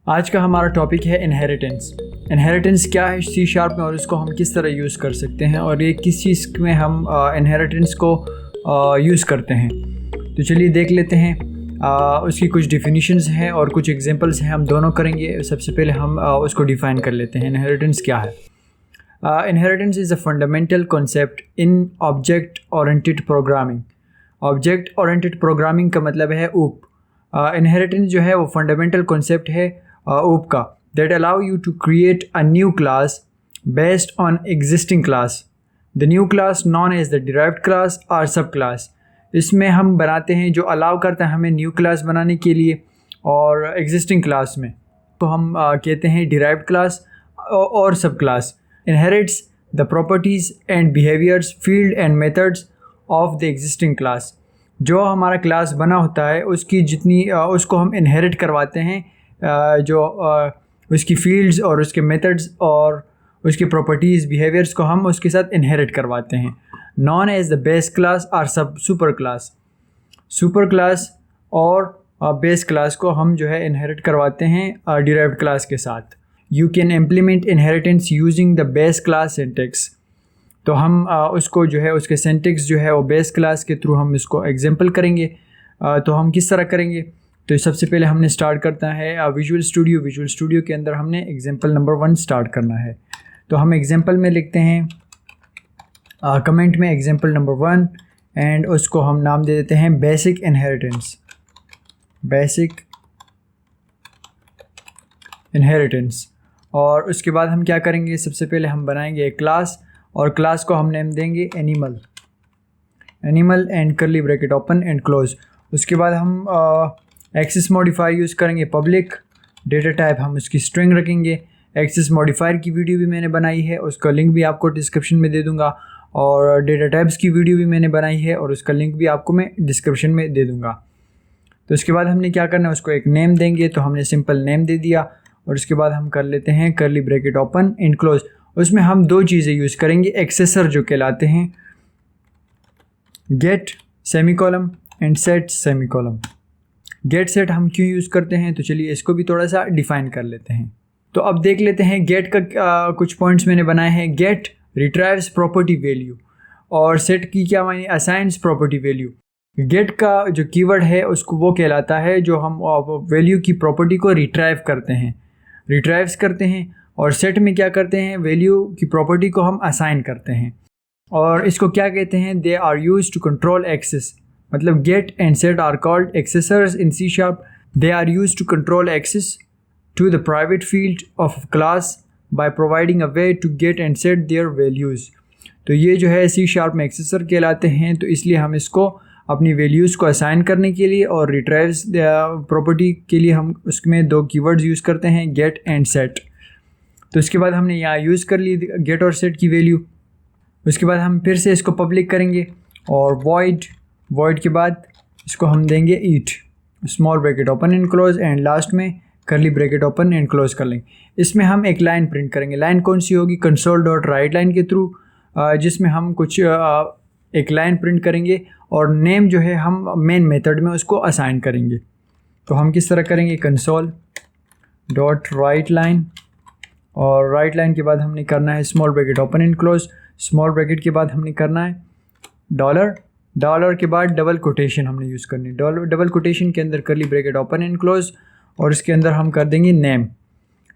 आज का हमारा टॉपिक है इनहेरिटेंस। इनहेरिटेंस क्या है सी शार्प में और इसको हम किस तरह यूज़ कर सकते हैं और ये किस चीज़ में हम इनहेरिटेंस को यूज़ करते हैं। तो चलिए देख लेते हैं। उसकी कुछ डिफिनीशंस हैं और कुछ एग्जांपल्स हैं, हम दोनों करेंगे। सबसे पहले हम उसको डिफ़ाइन कर लेते हैं। इनहेरिटेंस क्या है? Inheritance is a fundamental concept in object oriented programming. Object oriented programming का मतलब है ऊप। इनहेरिटेंस जो है वो फंडामेंटल कॉन्सेप्ट है ऊप का, that allow you to create a new class based on existing class. The new class known as the derived class or subclass. इसमें हम बनाते हैं जो अलाउ करता है हमें न्यू क्लास बनाने के लिए, और एग्जिस्टिंग क्लास में तो हम कहते हैं डिराइव्ड क्लास और सब class. Inherits the properties and behaviours field and methods of the existing class. जो हमारा क्लास बना होता है उसकी जितनी उसको हम इनहेरिट करवाते हैं, उसकी फील्ड्स और उसके मेथड्स और उसकी प्रॉपर्टीज़ बिहेवियर्स को हम उसके साथ इनहेरिट करवाते हैं। Known as the base class और सुपर क्लास। सुपर क्लास और बेस क्लास को हम जो है इनहेरिट करवाते हैं डिराइव्ड क्लास के साथ। You can implement inheritance using the base class syntax. तो हम उसको जो है उसके सिंटेक्स जो है वो बेस क्लास के थ्रू हम इसको एग्जांपल करेंगे। तो हम किस तरह करेंगे? तो सबसे पहले हमने स्टार्ट करता है विजुअल स्टूडियो। विजुअल स्टूडियो के अंदर हमने एग्जांपल नंबर 1 स्टार्ट करना है। तो हम एग्जांपल में लिखते हैं कमेंट में एग्जांपल नंबर 1 एंड उसको हम नाम दे देते हैं बेसिक इनहेरिटेंस। Basic inheritance. और उसके बाद हम क्या करेंगे? सबसे पहले हम बनाएंगे एक क्लास और क्लास को हम नेम देंगे animal. Animal and curly bracket open and close. उसके बाद हम एक्सेस मॉडिफायर यूज़ करेंगे पब्लिक। डेटा टाइप हम उसकी स्ट्रिंग रखेंगे। एक्सेस मॉडिफायर की वीडियो भी मैंने बनाई है, उसका लिंक भी आपको डिस्क्रिप्शन में दे दूंगा, और डेटा टाइप्स की वीडियो भी मैंने बनाई है और उसका लिंक भी आपको मैं डिस्क्रिप्शन में दे दूंगा। तो उसके बाद हमने क्या करना है? उसको एक नेम देंगे। तो हमने सिंपल नेम दे दिया और उसके बाद हम कर लेते हैं करली ब्रैकेट ओपन एंड क्लोज। उसमें हम 2 चीज़ें यूज़ करेंगे एक्सेसर जो कहलाते हैं get semicolon and set semicolon. Get set हम क्यों यूज़ करते हैं? तो चलिए इसको भी थोड़ा सा डिफ़ाइन कर लेते हैं। तो अब देख लेते हैं गेट का कुछ पॉइंट्स मैंने बनाए हैं। गेट रिट्राइव्स प्रॉपर्टी वैल्यू और सेट की क्या मायने? Assigns property value. गेट का जो कीवर्ड है उसको वो कहलाता है जो हम वैल्यू की प्रॉपर्टी को रिट्राइव करते हैं, रिट्राइव्स करते हैं। और सेट में क्या करते हैं? वैल्यू की प्रॉपर्टी को हम असाइन करते हैं। और इसको क्या कहते हैं? They are use to control access. मतलब get and set are called accessors in C sharp. They are use to control access to the private field of class by providing a way to get and set their values. तो ये जो है C sharp में एक्सेसर कहलाते हैं। तो इसलिए हम इसको अपनी वैल्यूज़ को असाइन करने के लिए और रिट्राइव्स प्रॉपर्टी के लिए हम उसमें 2 कीवर्ड्स यूज़ करते हैं, गेट एंड सेट। तो इसके बाद हमने यहाँ यूज़ कर ली गेट और सेट की वैल्यू। उसके बाद हम फिर से इसको पब्लिक करेंगे और वॉइड के बाद इसको हम देंगे eat, small bracket open and close, and last में curly bracket open and close कर लेंगे। इसमें हम एक लाइन प्रिंट करेंगे। लाइन कौन सी होगी? कंसोल डॉट राइट लाइन के थ्रू, जिसमें हम कुछ एक लाइन प्रिंट करेंगे और नेम जो है हम मेन मेथड में उसको असाइन करेंगे। तो हम किस तरह करेंगे? कंसोल डॉट राइट लाइन, और राइट लाइन के बाद हमने करना है small bracket open and close. Small bracket के बाद हमने करना है डॉलर के बाद डबल कोटेशन हमने यूज़ करनी है। डबल कोटेशन के अंदर करली ब्रैकेट ओपन एंड क्लोज, और इसके अंदर हम कर देंगे नेम,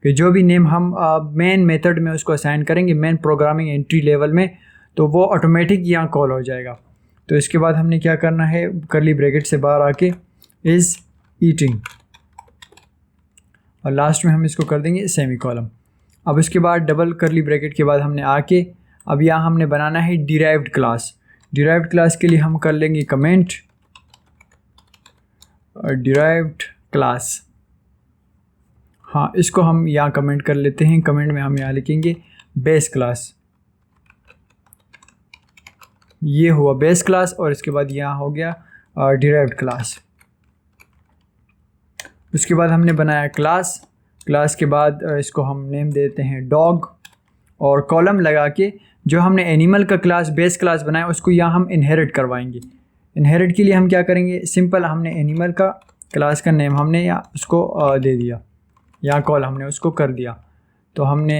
कि जो भी नेम हम मेन मेथड में उसको असाइन करेंगे मेन प्रोग्रामिंग एंट्री लेवल में, तो वो ऑटोमेटिक यहाँ कॉल हो जाएगा। तो इसके बाद हमने क्या करना है? करली ब्रैकेट से बाहर आके इज़ ईटिंग, और लास्ट में हम इसको कर देंगे सेमीकोलम। अब उसके बाद डबल करली ब्रैकेट के बाद हमने आके अब यहाँ हमने बनाना है डिराइव्ड क्लास। डिराइव्ड क्लास के लिए हम कर लेंगे कमेंट डिराइव्ड क्लास। हाँ, इसको हम यहाँ कमेंट कर लेते हैं। कमेंट में हम यहाँ लिखेंगे बेस क्लास। ये हुआ बेस क्लास, और इसके बाद यहाँ हो गया डिराइव्ड क्लास। उसके बाद हमने बनाया क्लास के बाद इसको हम नेम देते हैं डॉग, और कॉलम लगा के जो हमने एनिमल का क्लास बेस क्लास बनाया उसको यहाँ हम इनहेरिट करवाएंगे। इनहेरिट के लिए हम क्या करेंगे? सिंपल हमने एनिमल का क्लास का नेम हमने यहाँ उसको दे दिया, यहाँ कॉल हमने उसको कर दिया। तो हमने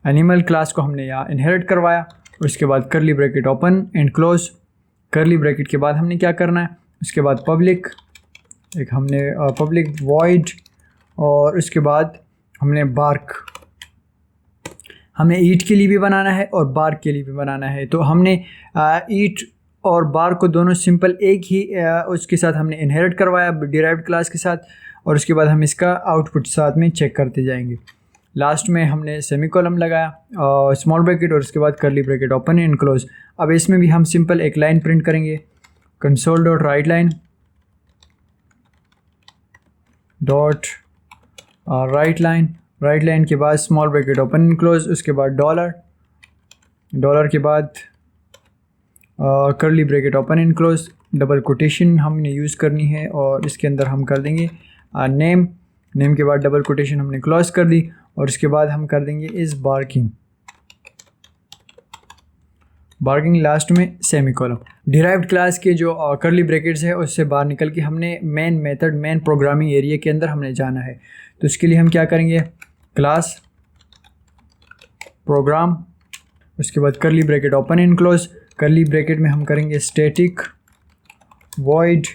एनिमल क्लास को हमने यहाँ इनहेरिट करवाया। उसके बाद करली ब्रैकेट ओपन एंड क्लोज, करली ब्रैकेट के बाद हमने क्या करना है, उसके बाद पब्लिक, एक हमने पब्लिक वॉइड, और उसके बाद हमने बार्क, हमें ईट के लिए भी बनाना है और बार्क के लिए भी बनाना है। तो हमने ईट और बार्क को दोनों सिंपल एक ही उसके साथ हमने इनहेरिट करवाया डिराइव्ड क्लास के साथ, और उसके बाद हम इसका आउटपुट साथ में चेक करते जाएंगे। लास्ट में हमने सेमीकोलन लगाया, स्मॉल ब्रैकेट, और उसके बाद करली ब्रैकेट ओपन एंड क्लोज। अब इसमें भी हम सिंपल एक लाइन प्रिंट करेंगे, console dot write line dot write line के बाद small bracket open and close, उसके बाद डॉलर के बाद करली bracket open and close, double quotation हमने यूज़ करनी है, और इसके अंदर हम कर देंगे नेम के बाद डबल कोटेशन हमने क्लोज कर दी, और इसके बाद हम कर देंगे इज़ बार्किंग लास्ट में सेमीकोलन। डिराइव्ड क्लास के जो करली ब्रैकेट्स है उससे बाहर निकल के हमने मेन प्रोग्रामिंग एरिया के अंदर हमने जाना है। तो इसके लिए हम क्या करेंगे, क्लास प्रोग्राम, उसके बाद करली ब्रैकेट ओपन एंड क्लोज, करली ब्रैकेट में हम करेंगे static void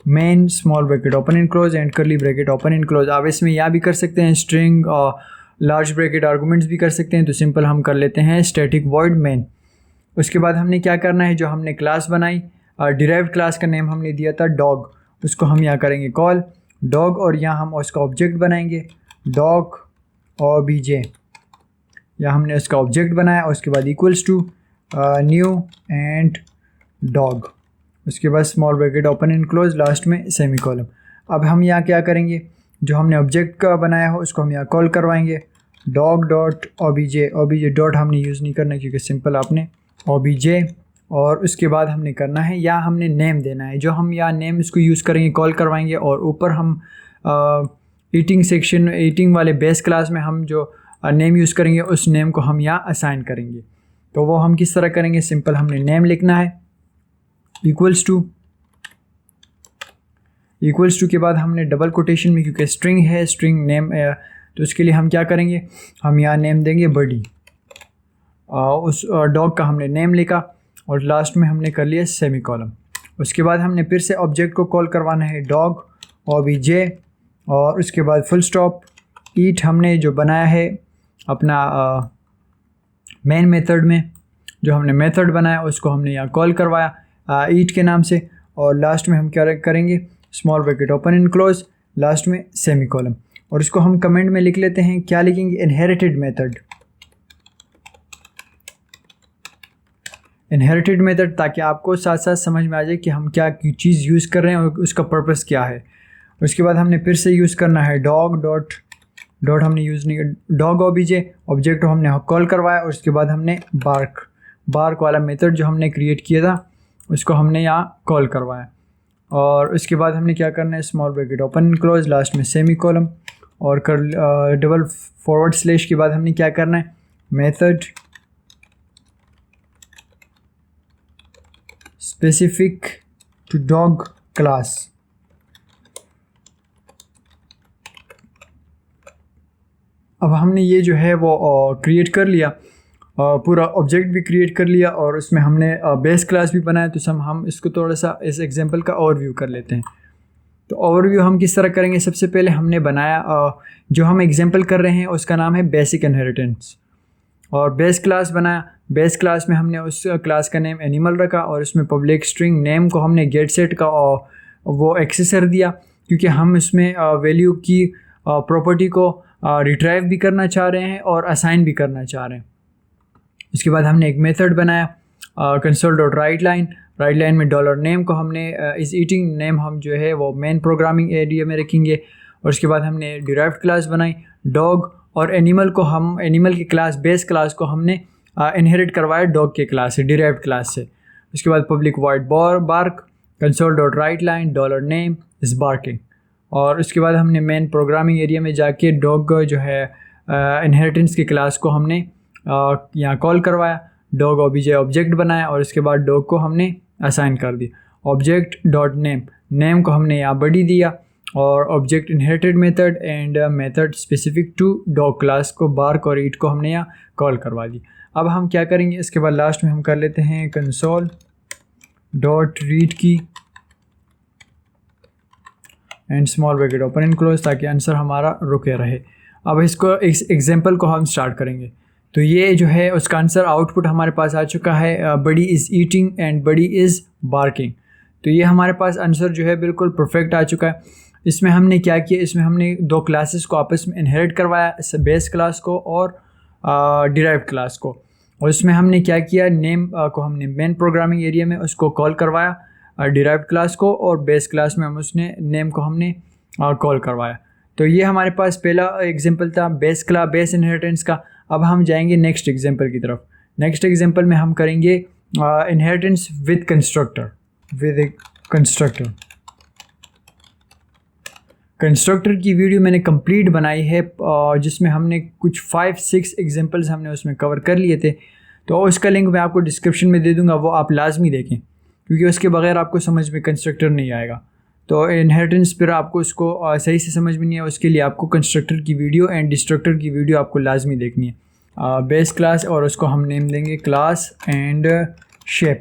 main small bracket open and close and curly bracket open and close. आप इसमें यहाँ भी कर सकते हैं स्ट्रिंग और लार्ज ब्रैकेट आर्गूमेंट्स भी कर सकते हैं। तो सिंपल हम कर लेते हैं स्टैटिक वॉइड मेन। उसके बाद हमने क्या करना है, जो हमने क्लास बनाई डिराइव्ड क्लास का नेम हमने दिया था डॉग, उसको हम यहाँ करेंगे कॉल डॉग, और यहाँ हम उसका ऑब्जेक्ट बनाएंगे डॉग और बीजे, यहाँ हमने उसका ऑब्जेक्ट बनाया, और उसके बाद equals to new and dog, उसके बाद small bracket open and close, last में सेमीकोलन। अब हम यहाँ क्या करेंगे, जो हमने ऑब्जेक्ट का बनाया हो उसको हम यहाँ कॉल करवाएंगे डॉग डॉट ओबीजे डॉट हमने यूज़ नहीं करना क्योंकि सिंपल आपने ओबीजे, और उसके बाद हमने करना है यहाँ हमने नेम देना है, जो हम यहाँ नेम इसको यूज़ करेंगे कॉल करवाएंगे, और ऊपर हम ईटिंग वाले बेस क्लास में हम जो नेम यूज़ करेंगे उस नेम को हम यहाँ असाइन करेंगे। तो वो हम किस तरह करेंगे, सिंपल हमने नेम लिखना है इक्वल्स टू के बाद हमने डबल कोटेशन में, क्योंकि स्ट्रिंग है स्ट्रिंग नेम, तो उसके लिए हम क्या करेंगे, हम यहाँ नेम देंगे बडी, उस डॉग का हमने नेम लिखा, और लास्ट में हमने कर लिया सेमीकोलन। उसके बाद हमने फिर से ऑब्जेक्ट को कॉल करवाना है डॉग ओबीजे, और उसके बाद फुल स्टॉप ईट हमने जो बनाया है अपना मेन मेथड में, जो हमने मेथड बनाया उसको हमने यहाँ कॉल करवाया ईट के नाम से, और लास्ट में हम क्या करेंगे small bracket open and close, last में सेमीकोलन। और इसको हम कमेंट में लिख लेते हैं, क्या लिखेंगे, इनहेरिटेड मेथड, ताकि आपको साथ साथ समझ में आ जाए कि हम क्या चीज़ यूज़ कर रहे हैं और उसका पर्पस क्या है। उसके बाद हमने फिर से यूज़ करना है डॉग डॉट हमने यूज़ नहीं किया, डॉग ओबीजे ऑब्जेक्ट हमने कॉल करवाया, और उसके बाद हमने बार्क वाला मेथड जो हमने क्रिएट किया था उसको हमने यहाँ कॉल करवाया, और उसके बाद हमने क्या करना है small bracket open and close, last में सेमीकोलन, और डबल फॉरवर्ड स्लैश के बाद हमने क्या करना है method specific to dog class. अब हमने ये जो है वो क्रिएट कर लिया, पूरा ऑब्जेक्ट भी क्रिएट कर लिया, और उसमें हमने बेस क्लास भी बनाया। तो हम इसको थोड़ा सा इस एग्जांपल का ओवरव्यू कर लेते हैं। तो ओवरव्यू हम किस तरह करेंगे, सबसे पहले हमने बनाया जो हम एग्जांपल कर रहे हैं उसका नाम है बेसिक इनहेरिटेंस, और बेस क्लास बनाया। बेस क्लास में हमने उस क्लास का नेम एनिमल रखा, और उसमें पब्लिक स्ट्रिंग नेम को हमने गेट सेट का वो एक्सेसर दिया, क्योंकि हम इसमें वैल्यू की प्रॉपर्टी को रिट्राइव भी करना चाह रहे हैं और असाइन भी करना चाह रहे हैं। उसके बाद हमने एक मेथड बनाया कंसोल डॉट राइट लाइन में डॉलर नेम को हमने इस ईटिंग नेम हम जो है वो मेन प्रोग्रामिंग एरिया में रखेंगे, और उसके बाद हमने डिराइव्ड क्लास बनाई डॉग, और एनिमल को हम एनिमल की क्लास बेस क्लास को हमने इनहेरिट करवाया डॉग के क्लास से, डिराइव्ड क्लास से। उसके बाद public void bark console dot write line dollar name is barking, और उसके बाद हमने मेन प्रोग्रामिंग एरिया में जाके डॉग जो है इनहेरिटेंस की क्लास को हमने यहाँ कॉल करवाया, डॉग ओबीजे ऑब्जेक्ट बनाया, और उसके बाद डॉग को हमने असाइन कर दिया ऑब्जेक्ट डॉट नेम को हमने यहाँ बडी दिया, और object inherited method and method specific to dog class को बार्क और ईट को हमने यहाँ कॉल करवा दी। अब हम क्या करेंगे, इसके बाद लास्ट में हम कर लेते हैं कंसोल डॉट रीड की and small bracket open and close, ताकि आंसर हमारा रुके रहे। अब इसको इस एग्जांपल को हम स्टार्ट करेंगे। तो ये जो है उसका आंसर आउटपुट हमारे पास आ चुका है, buddy is eating and buddy is barking. तो ये हमारे पास आंसर जो है बिल्कुल परफेक्ट आ चुका है। इसमें हमने क्या किया, इसमें हमने दो क्लासेस को आपस में इनहेरिट करवाया, बेस क्लास को और डिराइव्ड क्लास को। और इसमें हमने क्या किया, नेम को हमने मेन प्रोग्रामिंग एरिया में उसको कॉल करवाया डिराइव्ड क्लास को, और बेस क्लास में हम उसने नेम को हमने कॉल करवाया। तो ये हमारे पास पहला एग्जांपल था बेस इनहेरिटेंस का। अब हम जाएंगे नेक्स्ट एग्जांपल की तरफ। नेक्स्ट एग्जांपल में हम करेंगे इनहेरिटेंस विद कंस्ट्रक्टर। कंस्ट्रक्टर की वीडियो मैंने कंप्लीट बनाई है, जिसमें हमने कुछ 5-6 एग्जांपल्स हमने उसमें कवर कर लिए थे। तो उसका लिंक मैं आपको डिस्क्रिप्शन में दे दूंगा, वो आप लाजमी देखें, क्योंकि उसके बगैर आपको समझ में कंस्ट्रक्टर नहीं आएगा। तो इनहेरिटेंस पर आपको उसको सही से समझ में नहीं है, उसके लिए आपको कंस्ट्रक्टर की वीडियो एंड डिस्ट्रक्टर की वीडियो आपको लाजमी देखनी है। बेस क्लास, और उसको हम नेम देंगे क्लास एंड शेप,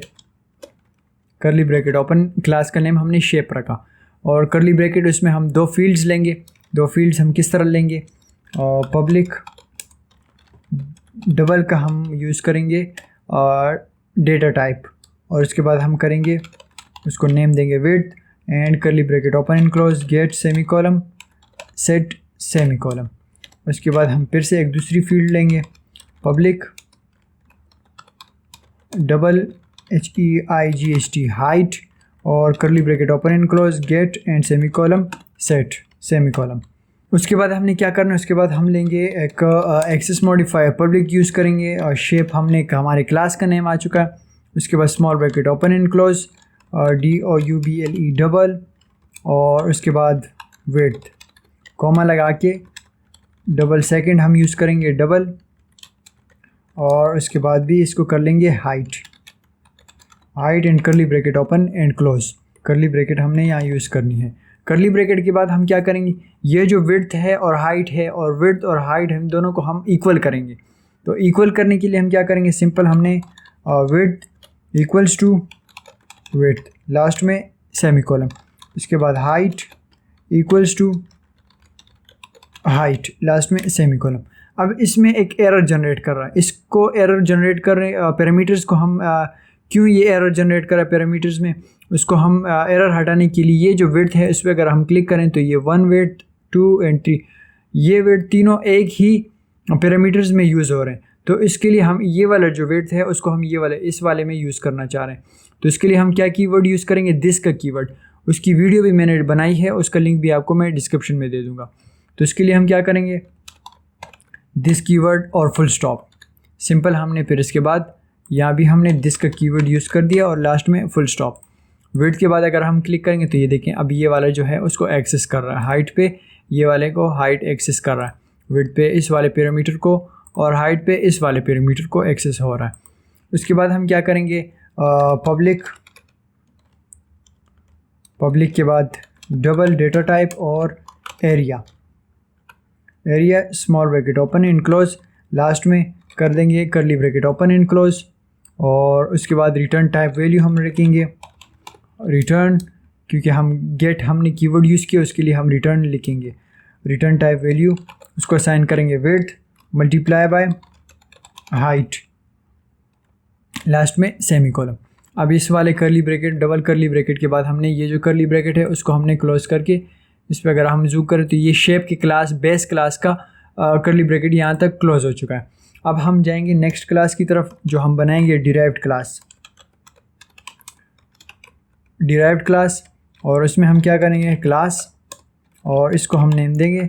करली ब्रैकेट ओपन, क्लास का नेम हमने शेप रखा, और करली ब्रैकेट उसमें हम दो फील्ड्स लेंगे। दो फील्ड्स हम किस तरह लेंगे, पब्लिक डबल का हम यूज़ करेंगे डेटा टाइप, और उसके बाद हम करेंगे उसको नेम देंगे width and curly bracket open and close, get semicolon set semicolon. उसके बाद हम फिर से एक दूसरी फील्ड लेंगे, पब्लिक डबल HEIGHT हाइट, और curly bracket open and close, get and semicolon set semicolon. उसके बाद हमने क्या करना है, उसके बाद हम लेंगे एक एक्सेस मॉडिफायर पब्लिक यूज़ करेंगे, और शेप हमने हमारे क्लास का नेम आ चुका है। उसके बाद small bracket open and close, DOUBLE double, और उसके बाद विड्थ कॉमा लगा के डबल सेकंड हम यूज़ करेंगे डबल, और उसके बाद भी इसको कर लेंगे height and curly bracket open and close. करली ब्रैकेट हमने यहाँ यूज़ करनी है। करली ब्रैकेट के बाद हम क्या करेंगे, ये जो विड्थ है और हाइट है, और विड्थ और हाइट हम दोनों को हम इक्वल करेंगे। तो इक्वल करने के लिए हम क्या करेंगे, सिंपल हमने width equals to width, last में सेमीकोलन, उसके बाद height equals to height, last में सेमीकोलन। अब इसमें एक एरर जनरेट कर रहा है, इसको एरर जनरेट कर रहे पैरामीटर्स को हम क्यों ये एरर जनरेट कर रहा है पैरामीटर्स में, उसको हम एरर हटाने के लिए ये जो विड्थ है इस पर अगर हम क्लिक करें तो ये 1 विड्थ 2 एंड 3, ये विड्थ तीनों एक ही पैरामीटर्स में यूज़ हो रहे हैं। तो इसके लिए हम ये वाला जो विड्थ है उसको हम ये वाले इस वाले में यूज़ करना चाह रहे हैं। तो इसके लिए हम क्या कीवर्ड यूज़ करेंगे, दिस का कीवर्ड। उसकी वीडियो भी मैंने बनाई है, उसका लिंक भी आपको मैं डिस्क्रिप्शन में दे दूँगा। तो इसके लिए हम क्या करेंगे, दिस कीवर्ड और फुल स्टॉप, सिंपल हमने फिर इसके बाद यहाँ भी हमने दिस का कीवर्ड यूज़ कर दिया और लास्ट में फुल स्टॉप। विड्थ के बाद अगर हम क्लिक करेंगे तो ये देखें अब ये वाला जो है उसको एक्सेस कर रहा है, हाइट पे ये वाले को हाइट एक्सेस कर रहा है, विड्थ पे इस वाले पैरामीटर को और हाइट पे इस वाले पैरामीटर को एक्सेस हो रहा है। उसके बाद हम क्या करेंगे, पब्लिक के बाद डबल डेटा टाइप और area small bracket open and close, last में कर देंगे करली ब्रैकेट ओपन एंड क्लोज, और उसके बाद रिटर्न टाइप वैल्यू हम रखेंगे रिटर्न, क्योंकि हम गेट हमने कीवर्ड यूज़ किया उसके लिए हम रिटर्न लिखेंगे, रिटर्न टाइप वैल्यू उसको असाइन करेंगे width multiply by height, last में सेमीकोलन। अब इस वाले करली ब्रैकेट डबल करली ब्रैकेट के बाद हमने ये जो करली ब्रैकेट है उसको हमने क्लोज करके इस पर अगर हम जूम करें तो ये शेप की क्लास बेस क्लास का करली ब्रैकेट यहाँ तक क्लोज हो चुका है। अब हम जाएंगे नेक्स्ट क्लास की तरफ जो हम बनाएंगे डिराइव्ड क्लास, और उसमें हम क्या करेंगे क्लास, और इसको हम नेम देंगे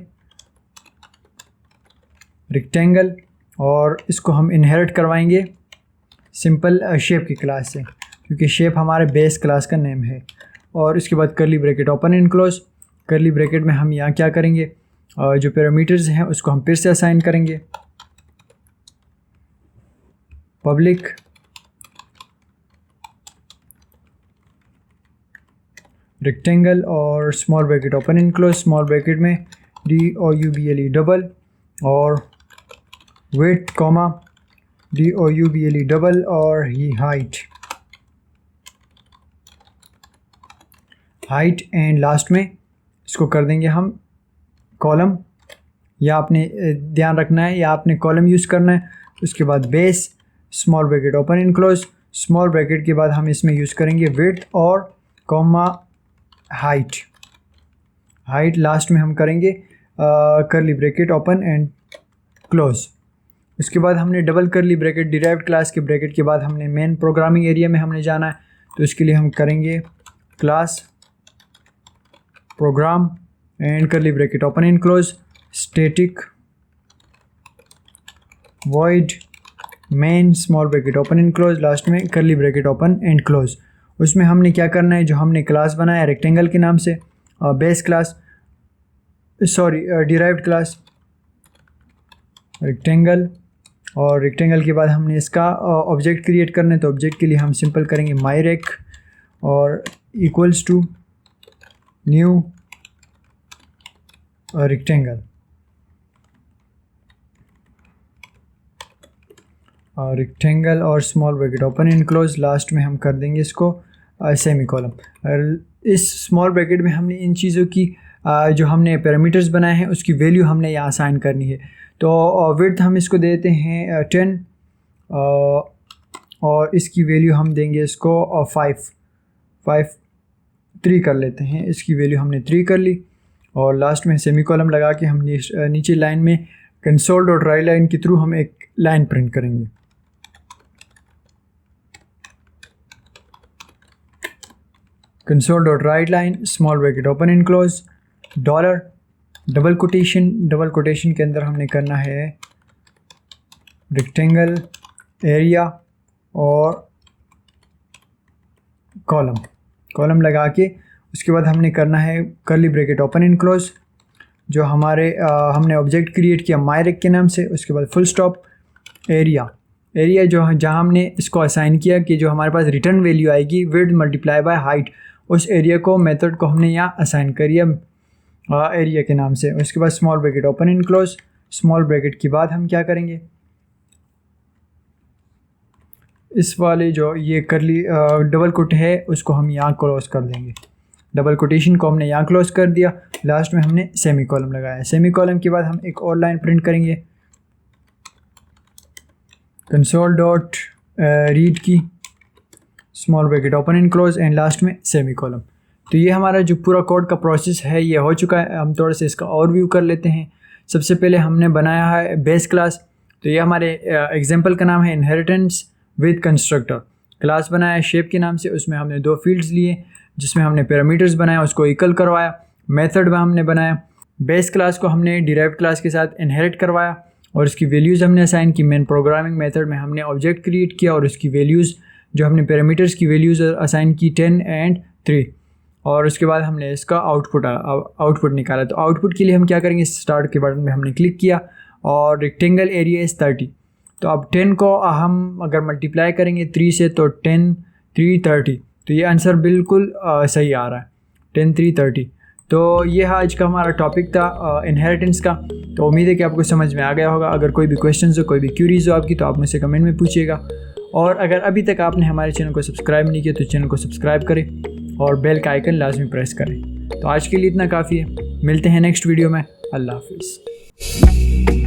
रेक्टेंगल, और इसको हम इनहेरिट करवाएंगे सिंपल शेप की क्लास से, क्योंकि शेप हमारे बेस क्लास का नेम है। और इसके बाद करली ब्रैकेट ओपन एंड क्लोज, करली ब्रैकेट में हम यहाँ क्या करेंगे, जो पैरामीटर्स हैं उसको हम फिर से असाइन करेंगे, पब्लिक रेक्टेंगल और small bracket open and close, small bracket में DOUBLE डबल और विड्थ कॉमा DOUBLE डबल और ही हाइट एंड लास्ट में इसको कर देंगे हम कॉलम, या आपने ध्यान रखना है या आपने कॉलम यूज़ करना है। उसके बाद base, small bracket open and close, small bracket के बाद हम इसमें यूज़ करेंगे विड्थ और कॉमा हाइट लास्ट में हम करेंगे करली ब्रैकेट ओपन एंड क्लोज। उसके बाद हमने डबल करली ब्रैकेट डिराइव्ड क्लास के ब्रैकेट के बाद हमने मेन प्रोग्रामिंग एरिया में हमने जाना है, तो इसके लिए हम करेंगे class program and curly bracket open and close static void main small bracket open and close, last में curly bracket open and close. उसमें हमने क्या करना है, जो हमने क्लास बनाया रेक्टेंगल के नाम से, base class derived class rectangle, और रेक्टेंगल के बाद हमने इसका ऑब्जेक्ट क्रिएट करना है, तो ऑब्जेक्ट के लिए हम सिंपल करेंगे myRect और इक्वल्स टू न्यू रेक्टेंगल और रेक्टेंगल और small bracket open and close, last में हम कर देंगे इसको सेमी कॉलम। इस स्मॉल ब्रैकेट में हमने इन चीज़ों की जो हमने पैरामीटर्स बनाए हैं उसकी वैल्यू हमने यहाँ असाइन करनी है। तो विड्थ हम इसको देते हैं 10 और इसकी वैल्यू हम देंगे इसको 3 कर लेते हैं, इसकी वैल्यू हमने 3 कर ली और लास्ट में सेमी कॉलम लगा के हम नीचे लाइन में console.writeline के थ्रू हम एक लाइन प्रिंट करेंगे। console.writeline small bracket open and close dollar double quotation के अंदर हमने करना है रेक्टेंगल एरिया और कॉलम लगा के उसके बाद हमने करना है करली ब्रैकेट ओपन एंड क्लोज, जो हमने ऑब्जेक्ट क्रिएट किया myRect के नाम से। उसके बाद फुल स्टॉप एरिया जो जहाँ हमने इसको असाइन किया कि जो हमारे पास रिटर्न वैल्यू आएगी विड्थ मल्टीप्लाई बाय हाइट, उस एरिया को मेथड को हमने यहाँ असाइन करिए एरिया के नाम से। उसके बाद small bracket open and close, small bracket के बाद हम क्या करेंगे, इस वाले जो ये करली डबल कोट है उसको हम यहाँ क्लोज कर देंगे। डबल कोटेशन को हमने यहाँ क्लोज कर दिया, लास्ट में हमने सेमी कॉलम लगाया। सेमी कॉलम के बाद हम एक और लाइन प्रिंट करेंगे console.read की small bracket open and close and last में सेमी कॉलम। तो ये हमारा जो पूरा कोड का प्रोसेस है ये हो चुका है। हम थोड़ा सा इसका ओवरव्यू कर लेते हैं। सबसे पहले हमने बनाया है बेस क्लास, तो ये हमारे एग्जांपल का नाम है इनहेरिटेंस विद कंस्ट्रक्टर। क्लास बनाया शेप के नाम से, उसमें हमने 2 फील्ड्स लिए जिसमें हमने पैरामीटर्स बनाया, उसको इक्वल करवाया। मेथड में हमने बनाया बेस क्लास को हमने डिराइव्ड क्लास के साथ इनहेरिट करवाया और इसकी वैल्यूज़ हमने असाइन की। मेन प्रोग्रामिंग मेथड में हमने ऑब्जेक्ट क्रिएट किया और उसकी वैल्यूज़ जो हमने पैरामीटर्स की वैल्यूज़ असाइन की 10 एंड 3, और उसके बाद हमने इसका आउटपुट निकाला। तो आउटपुट के लिए हम क्या करेंगे, स्टार्ट के बटन में हमने क्लिक किया और रेक्टेंगल एरिया इज़ 30। तो अब 10 को हम अगर मल्टीप्लाई करेंगे 3 से तो 10 3 30, तो ये आंसर बिल्कुल सही आ रहा है 10 3 30। तो ये आज का हमारा टॉपिक था इनहेरिटेंस का। तो उम्मीद है कि आपको समझ में आ गया होगा। अगर कोई भी क्वेश्चन हो, कोई भी क्यूरीज हो आपकी, तो आप मुझसे कमेंट में पूछिएगा। और अगर अभी तक आपने हमारे चैनल को सब्सक्राइब नहीं किया तो चैनल को सब्सक्राइब करें और बेल का आइकन लाजमी प्रेस करें। तो आज के लिए इतना काफ़ी है, मिलते हैं नेक्स्ट वीडियो में। अल्लाह हाफिज़।